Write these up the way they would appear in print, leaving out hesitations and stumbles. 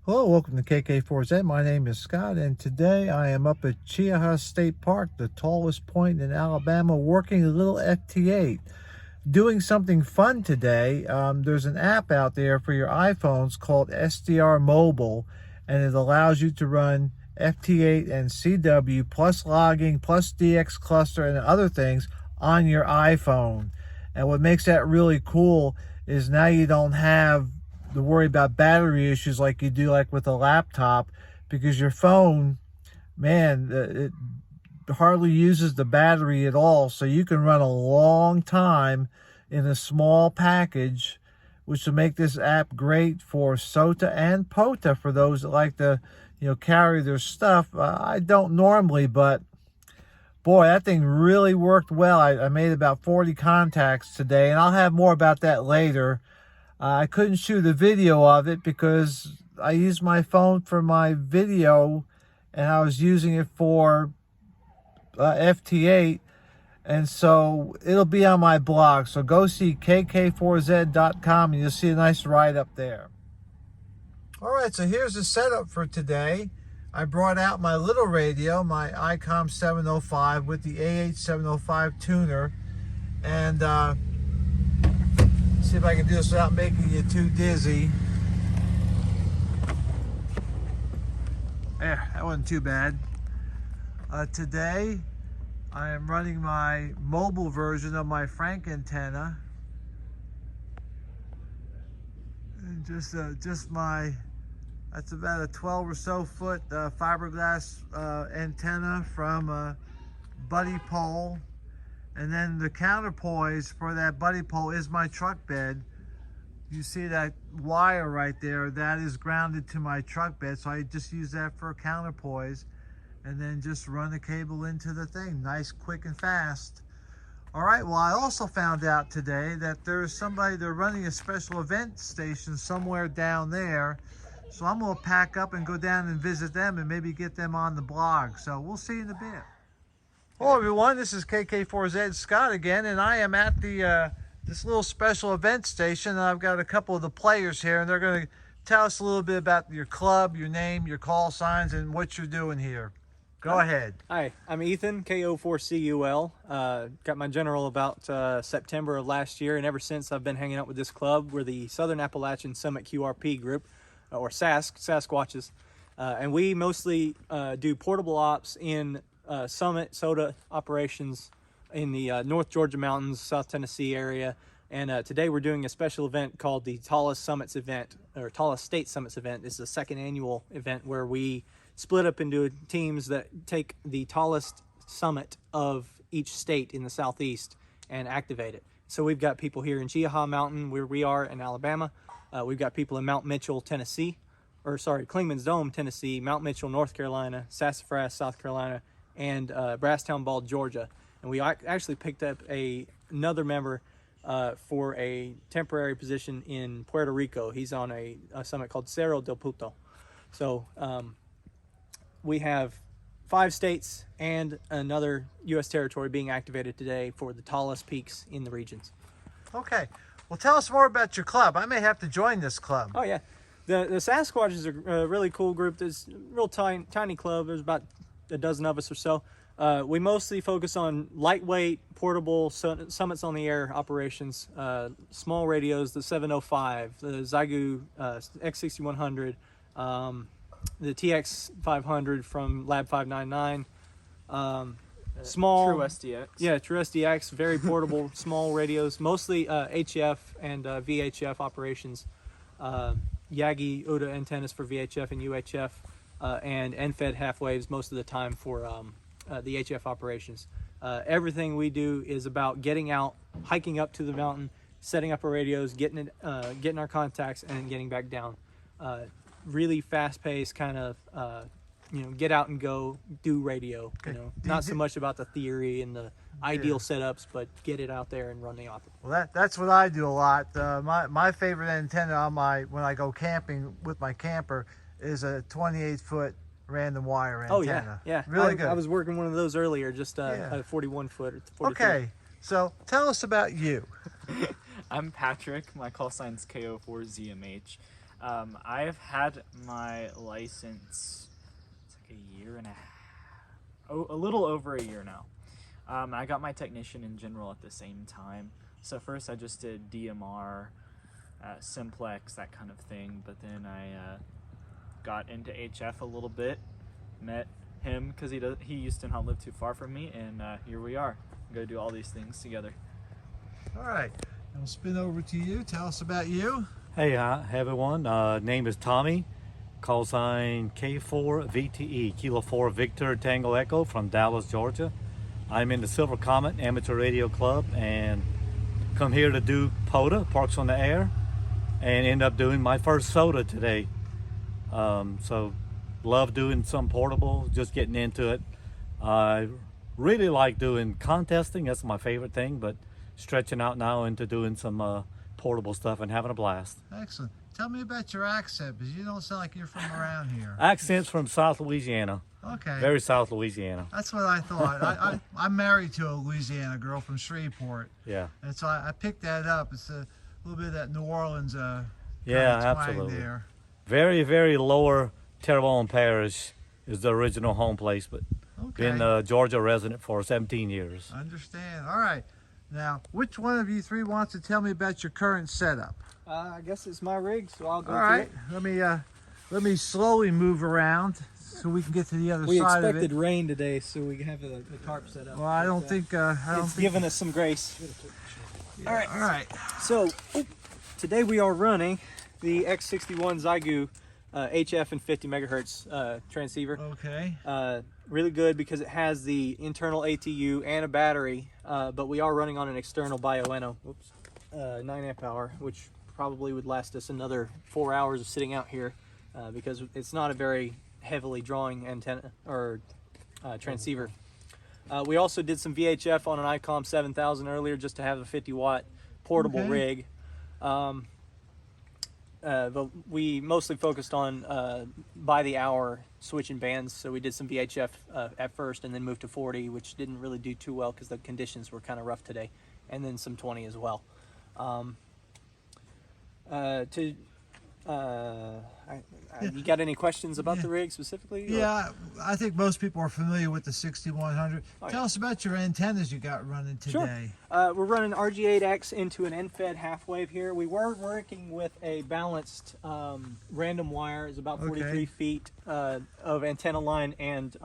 Hello, welcome to KK4Z. My name is Scott, and today I am up at Cheaha State Park, the tallest point in Alabama, working a little FT8. Doing something fun today. There's an app out there for your iPhones called SDR Mobile, and it allows you to run FT8 and CW plus logging plus DX cluster and other things on your iPhone. And what makes that really cool is now you don't have to worry about battery issues like you do like with a laptop, because your phone, man, it hardly uses the battery at all, so you can run a long time in a small package, which will make this app great for SOTA and POTA for those that like to carry their stuff. I don't normally, but boy, that thing really worked well. I made about 40 contacts today, and I'll have more about that later. I couldn't shoot a video of it because I used my phone for my video, and I was using it for FT8, and so it'll be on my blog. So go see kk4z.com, and you'll see a nice write-up there. All right, so here's the setup for today. I brought out my little radio, my ICOM 705 with the AH705 tuner, and see if I can do this without making you too dizzy. There, that wasn't too bad. Today, I am running my mobile version of my Frank antenna. And just my, that's about a 12 or so foot fiberglass antenna from Buddy Pole. And then the counterpoise for that Buddy Pole is my truck bed. You see that wire right there, that is grounded to my truck bed, so I just use that for a counterpoise, and then just run the cable into the thing. Nice, quick, and fast. All right, well, I also found out today that there's somebody, they're running a special event station somewhere down there, so I'm gonna pack up and go down and visit them and maybe get them on the blog. So we'll see you in a bit. Hello everyone, this is KK4Z Scott again, and I am at the this little special event station, and I've got a couple of the players here, and they're going to tell us a little bit about your club, your name, your call signs, and what you're doing here. Go ahead. Hi, I'm Ethan, KO4CUL. Got my general about September of last year, and ever since I've been hanging out with this club. We're the Southern Appalachian Summit QRP group, or Sasquatches, and we mostly do portable ops in Summit SOTA operations in the North Georgia mountains, South Tennessee area. And today we're doing a special event called the Tallest Summits event, or Tallest State Summits event. This is the second annual event where we split up into teams that take the tallest summit of each state in the southeast and activate it. So we've got people here in Cheaha Mountain, where we are in Alabama. We've got people in Mount Mitchell, Tennessee, or sorry, Clingman's Dome, Tennessee, Mount Mitchell, North Carolina, Sassafras, South Carolina, and Brasstown Ball, Georgia. And we actually picked up another member for a temporary position in Puerto Rico. He's on a summit called Cerro del Puto. So we have 5 states and another U.S. territory being activated today for the tallest peaks in the regions. Okay. Well, tell us more about your club. I may have to join this club. Oh, yeah. The Sasquatches are a really cool group. There's a real tiny club. There's about a dozen of us or so. We mostly focus on lightweight, portable, summits on the air operations, small radios, the 705, the Zygu X6100, the TX500 from Lab 599, small True SDX. Yeah, True SDX, very portable, small radios, mostly HF and VHF operations, Yagi UDA antennas for VHF and UHF, and NFED half waves most of the time for the HF operations. Everything we do is about getting out, hiking up to the mountain, setting up our radios, getting our contacts, and then getting back down. Really fast-paced kind of, get out and go, do radio. Okay. Not so much about the theory and the ideal setups, but get it out there and run the op. Well, that's what I do a lot. My favorite antenna on when I go camping with my camper is a 28-foot random wire antenna. Oh yeah, really good. I was working one of those earlier, just a 41 foot or 43. Okay, so tell us about you. I'm Patrick. My call sign's KO4ZMH. I've had my license, it's like a year and a half, oh, a little over a year now. I got my technician in general at the same time. So first I just did DMR, simplex, that kind of thing, but then I got into HF a little bit, met him because he used to not live too far from me, and here we are. We're gonna do all these things together. All right, I'll spin over to you. Tell us about you. Hey, everyone. Name is Tommy. Call sign K4VTE, Kilo 4 Victor Tango Echo from Dallas, Georgia. I'm in the Silver Comet Amateur Radio Club and come here to do POTA, Parks on the Air, and end up doing my first soda today. So love doing some portable, just getting into it. I really like doing contesting. That's my favorite thing, but stretching out now into doing some portable stuff and having a blast. Excellent. Tell me about your accent, because you don't sound like you're from around here. Accent's from South Louisiana. Okay. Very South Louisiana. That's what I thought. I'm married to a Louisiana girl from Shreveport. Yeah. And so I picked that up. It's a little bit of that New Orleans Yeah, kind of twang absolutely. there. Very, very lower Terrebonne Parish is the original home place, but Okay. been a Georgia resident for 17 years. Understand. All right. Now, which one of you three wants to tell me about your current setup? I guess it's my rig, so I'll go All through right. it. Let me slowly move around so we can get to the other We side of expected it. rain today, so we can have a tarp set up. Well, I don't think It's given us some grace. All right. All right. So today we are running the X61 Zygu HF and 50 megahertz transceiver. Okay. Really good because it has the internal ATU and a battery, but we are running on an external Bioenno, 9 amp hour, which probably would last us another 4 hours of sitting out here because it's not a very heavily drawing antenna or transceiver. We also did some VHF on an ICOM 7000 earlier just to have a 50 watt portable Okay. rig. But we mostly focused on by the hour switching bands. So we did some VHF at first and then moved to 40, which didn't really do too well because the conditions were kind of rough today. And then some 20 as well. You got any questions about the rig specifically? or- Yeah, I think most people are familiar with the 6100. Oh, Tell yeah. us about your antennas you got running today. We're running RG8X into an end-fed half wave here. We were working with a balanced random wire. It's about 43 Okay. feet of antenna line and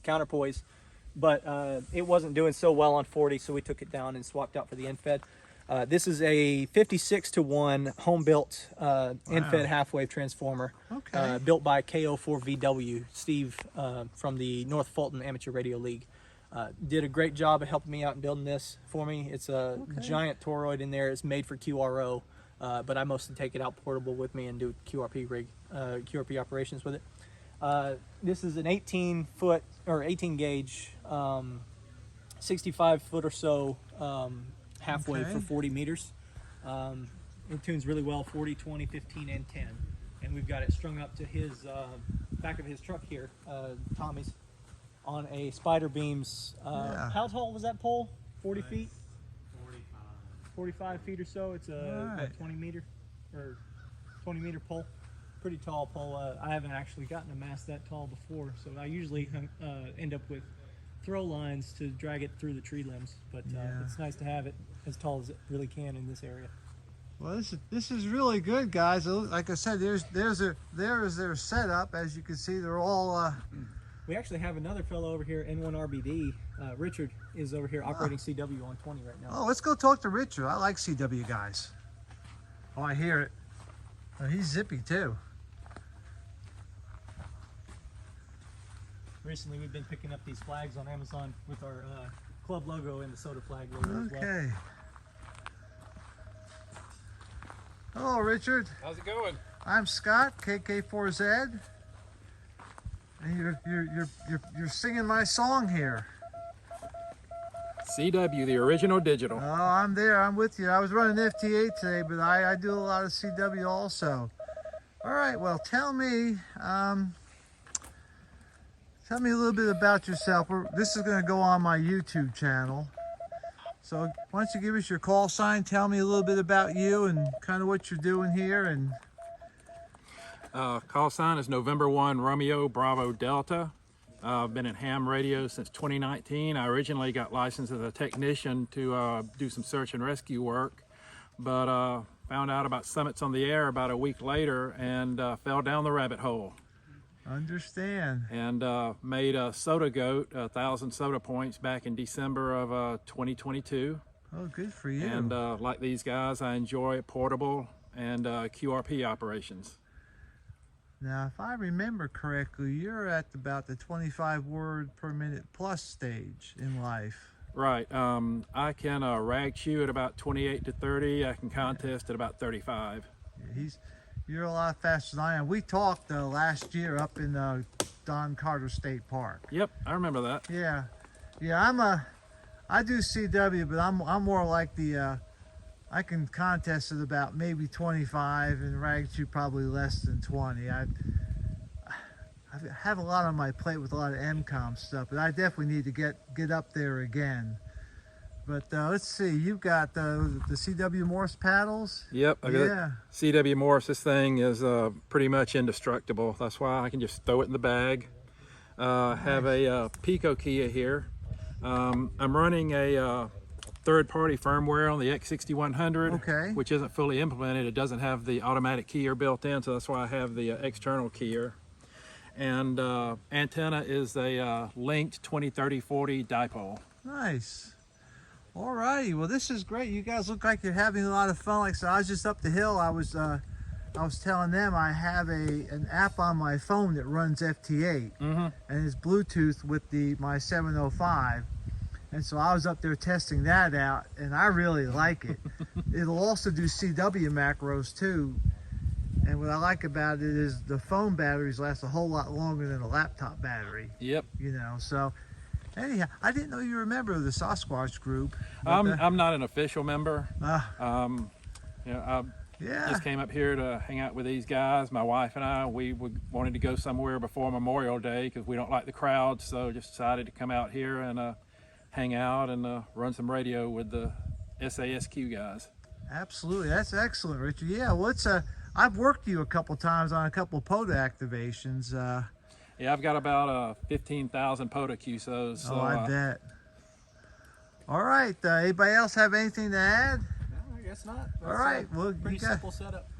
counterpoise, but it wasn't doing so well on 40, so we took it down and swapped out for the end-fed. This is a 56-to-1 home-built end-fed half-wave transformer, Okay. built by KO4VW, Steve from the North Fulton Amateur Radio League. Did a great job of helping me out in building this for me. It's a giant toroid in there. It's made for QRO, but I mostly take it out portable with me and do QRP QRP operations with it. This is an 18-foot or 18 gauge, 65 foot or so half wave Okay. for 40 meters. It tunes really well, 40, 20, 15, and 10. And we've got it strung up to his back of his truck here, Tommy's, on a spider beams. Yeah. How tall was that pole? 40 feet? 45 feet or so. It's a Alright. what, 20 meter or 20 meter pole. Pretty tall pole. I haven't actually gotten a mast that tall before, so I usually end up with throw lines to drag it through the tree limbs. But Yeah. it's nice to have it as tall as it really can in this area. Well, this is really good, guys. Like I said, there is their setup. As you can see, they're all. We actually have another fellow over here, N1RBD. Richard is over here operating CW on 20 right now. Oh, let's go talk to Richard. I like CW guys. Oh, I hear it. Oh, he's zippy too. Recently, we've been picking up these flags on Amazon with our club logo and the soda flag logo as well. Okay. Hello, Richard. How's it going? I'm Scott, KK4Z, and you're singing my song here. CW, the original digital. Oh, I'm there. I'm with you. I was running FT8 today, but I do a lot of CW also. All right. Well, tell me a little bit about yourself. This is going to go on my YouTube channel. So why don't you give us your call sign? Tell me a little bit about you and kind of what you're doing here. And Call sign is November 1 Romeo Bravo Delta. I've been in ham radio since 2019. I originally got licensed as a technician to do some search and rescue work, but found out about summits on the air about a week later and fell down the rabbit hole. Understand. And made a Soda Goat 1,000 soda points back in December of 2022. Oh, good for you. And like these guys, I enjoy portable and QRP operations. Now, if I remember correctly, you're at about the 25 word per minute plus stage in life. Right. I can rag chew at about 28 to 30. I can contest at about 35. You're a lot faster than I am. We talked last year up in Don Carter State Park. Yep, I remember that. Yeah, I do CW, but I'm more like the I can contest at about maybe 25 and rag chew probably less than 20. I have a lot on my plate with a lot of MCOM stuff, but I definitely need to get up there again. But let's see, you've got the CW Morse paddles. Yep, I got Yeah. CW Morse. This thing is pretty much indestructible. That's why I can just throw it in the bag. Have a Pico Kia here. I'm running a third-party firmware on the X6100, Okay. which isn't fully implemented. It doesn't have the automatic keyer built in, so that's why I have the external keyer. And antenna is a linked 20-30-40 dipole. Nice. All righty. Well, this is great. You guys look like you're having a lot of fun. Like I said, I was just up the hill. I was telling them I have an app on my phone that runs FT8, and it's Bluetooth with my 705. And so I was up there testing that out, and I really like it. It'll also do CW macros too. And what I like about it is the phone batteries last a whole lot longer than a laptop battery. Yep. You know, so anyhow, I didn't know you were a member of the Sasquatch group. I'm not an official member. You know, I Yeah. just came up here to hang out with these guys. My wife and I, we wanted to go somewhere before Memorial Day because we don't like the crowd, so just decided to come out here and hang out and run some radio with the SASQ guys. Absolutely, that's excellent, Richard. Yeah, well, I've worked you a couple times on a couple POTA activations. Yeah, I've got about 15,000 POTA QSOs. So, I bet. All right, anybody else have anything to add? No, I guess not. All right, well, Pretty you got simple setup.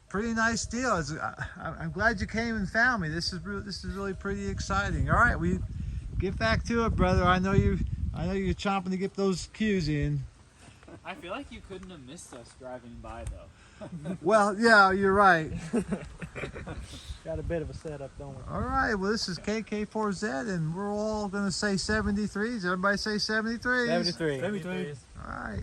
pretty nice deal. I'm glad you came and found me. This is really pretty exciting. All right, we get back to it, brother. I know you're chomping to get those cues in. I feel like you couldn't have missed us driving by though. Well, yeah, you're right. Got a bit of a setup, don't we? All right, well, this is KK4Z, and we're all going to say 73s. Everybody say 73s. 73. 73. All right.